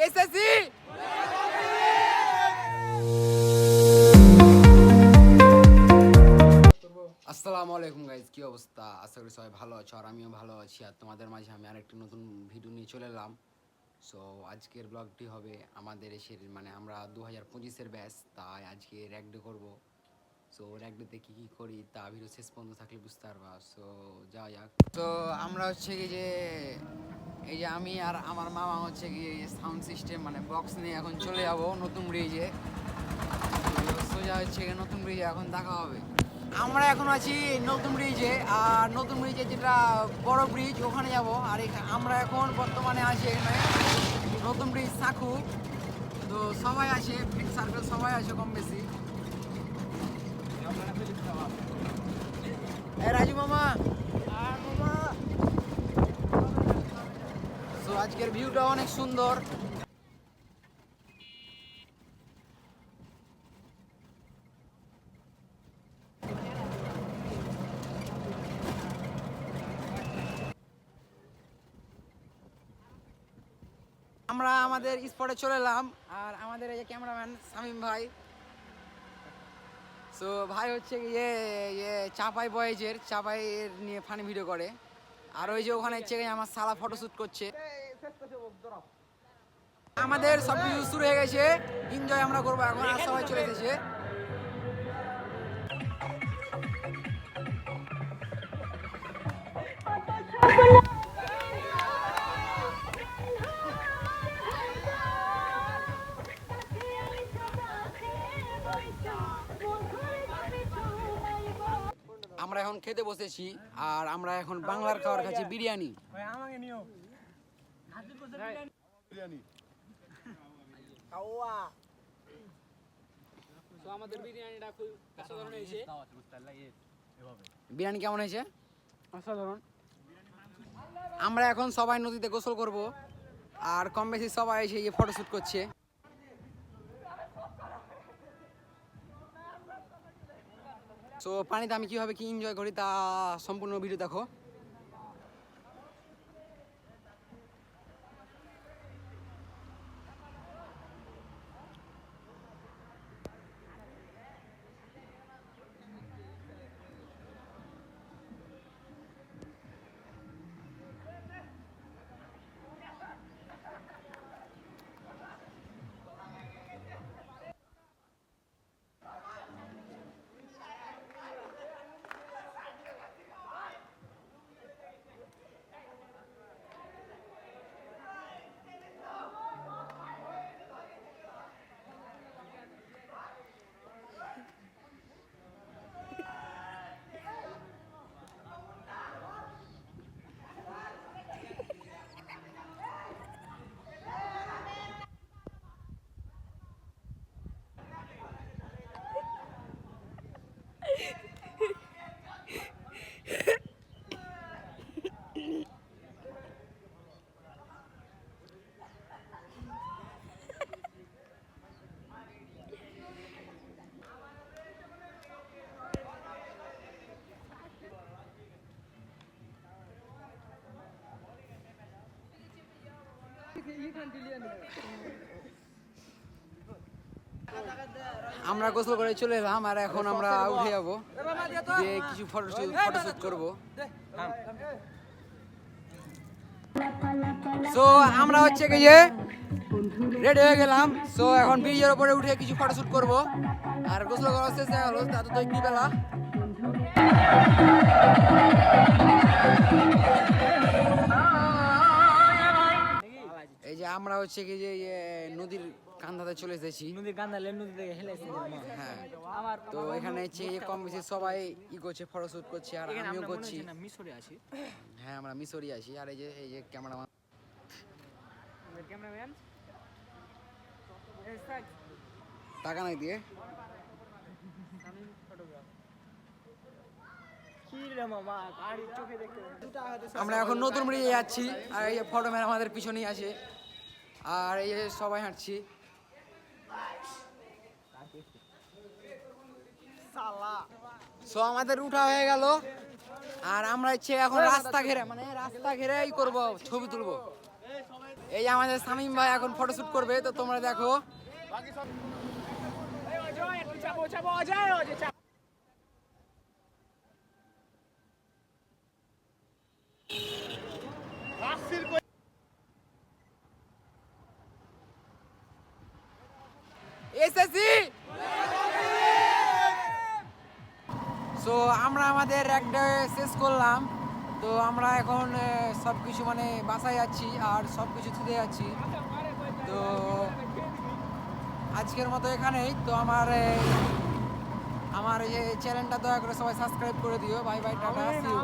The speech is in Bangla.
এসএসসি আসসালামু আলাইকুম গাইজ, কি অবস্থা? আশা করি সবাই ভালো আছো, আর আমিও ভালো আছি। আর তোমাদের মাঝে আমি আরেকটি নতুন ভিডিও নিয়ে চলে এলাম। সো আজকের ব্লগটি হবে আমাদের এসের মানে আমরা 2025-এর ব্যাচ, তাই আজকে র্যাক ডে করবো। সো র্যাক ডেতে কী কী করি তা ভিডিও শেষ পর্যন্ত থাকলে বুঝতে পারবা। সো যাওয়া যাক। তো আমরা হচ্ছে কি যে এই যে আমি আর আমার মামা হচ্ছে কি সাউন্ড সিস্টেম মানে বক্স নিয়ে এখন চলে যাবো নতুন ব্রিজে। সোজা হচ্ছে নতুন ব্রিজে এখন দেখা হবে। আমরা এখন আছি নতুন ব্রিজে, আর নতুন ব্রিজে যেটা বড় ব্রিজ ওখানে যাব। আর আমরা এখন বর্তমানে আছি এখানে নতুন ব্রিজ সাকু। তো সবাই আছে, ফ্রেন্ড সার্কেল সবাই আছে কম বেশি। রাজু মামা, তো আজকের ভিউটা অনেক সুন্দর। আমরা আমাদের স্পটে চলে এলাম, আর আমাদের এই যে ক্যামেরাম্যান শামীম ভাই। সো ভাই হচ্ছে ইয়ে ইয়ে চাপাই বয়েজের চাপাই নিয়ে ফানি ভিডিও করে। আর ওই যে ওখানে হচ্ছে আমার সালা ফটোশ্যুট করছে। আমাদের সব কিছু শুরু হয়ে গেছে, এনজয় আমরা করবো এখন। আর সবাই চলে এসেছে। আমরা এখন খেতে বসেছি, আর আমরা এখন বাংলার খাবার খাচ্ছি, বিরিয়ানি। আমাদের বিরিয়ানিটা খুব অসাধারণ হয়েছে। বিরিয়ানি কেমন হয়েছে? অসাধারণ। আমরা এখন সবাই নদীতে গোসল করব, আর কম বেশি সবাই এসে ফটোশ্যুট করছে। সো পানিতে আমি কীভাবে কি এনজয় করি তা সম্পূর্ণ ভিডিও দেখো। আমরা গোসল করে চলে এলাম, আর এখন আমরা উঠে যাবো, যে কিছু ফটোশ্যুট করবো। সো আমরা হচ্ছে কি যে রেডি হয়ে গেলাম। সো এখন ব্রিজের উপরে উঠে কিছু ফটোশ্যুট করবো, আর গোসল করার শেষ হয়ে গেল। তা তো একটি বেলা। এই যে আমরা হচ্ছে কি যে নদীর কান্দাতে চলে এসেছি। নদীর কান্দালে নদী থেকে হেলেছে। হ্যাঁ, তো এখানে হচ্ছে কম বেশি সবাই করছে, ফটোশ্যুট করছে, আর আমিও করছি। মিশরে আছি। হ্যাঁ, আমরা মিশরি আছি। আর এই যে ক্যামেরাম্যান টাকা নাই দিয়ে আমরা এখন নতুন ব্রিজে যাচ্ছি, আর এই যে ফটোম্যান আমাদের পিছনেই আছে, আর এই যে সবাই হাঁটছি। সো আমাদের উঠা হয়ে গেল, আর আমরা হচ্ছে এখন রাস্তা ঘেরে মানে রাস্তা ঘেরেই করব, ছবি তুলবো। এই যে আমাদের শামীম ভাই এখন ফটোশুট করবে, তো তোমরা দেখো। এসএসসি সো আমরা আমাদের একটা শেষ করলাম, তো আমরা এখন সব কিছু মানে বাসায় যাচ্ছি আর সব কিছু ছুটে যাচ্ছি। তো আজকের মতো এখানেই। তো আমার এই চ্যানেলটা দয়া করে সবাই সাবস্ক্রাইব করে দিও। Bye bye, tata, see you.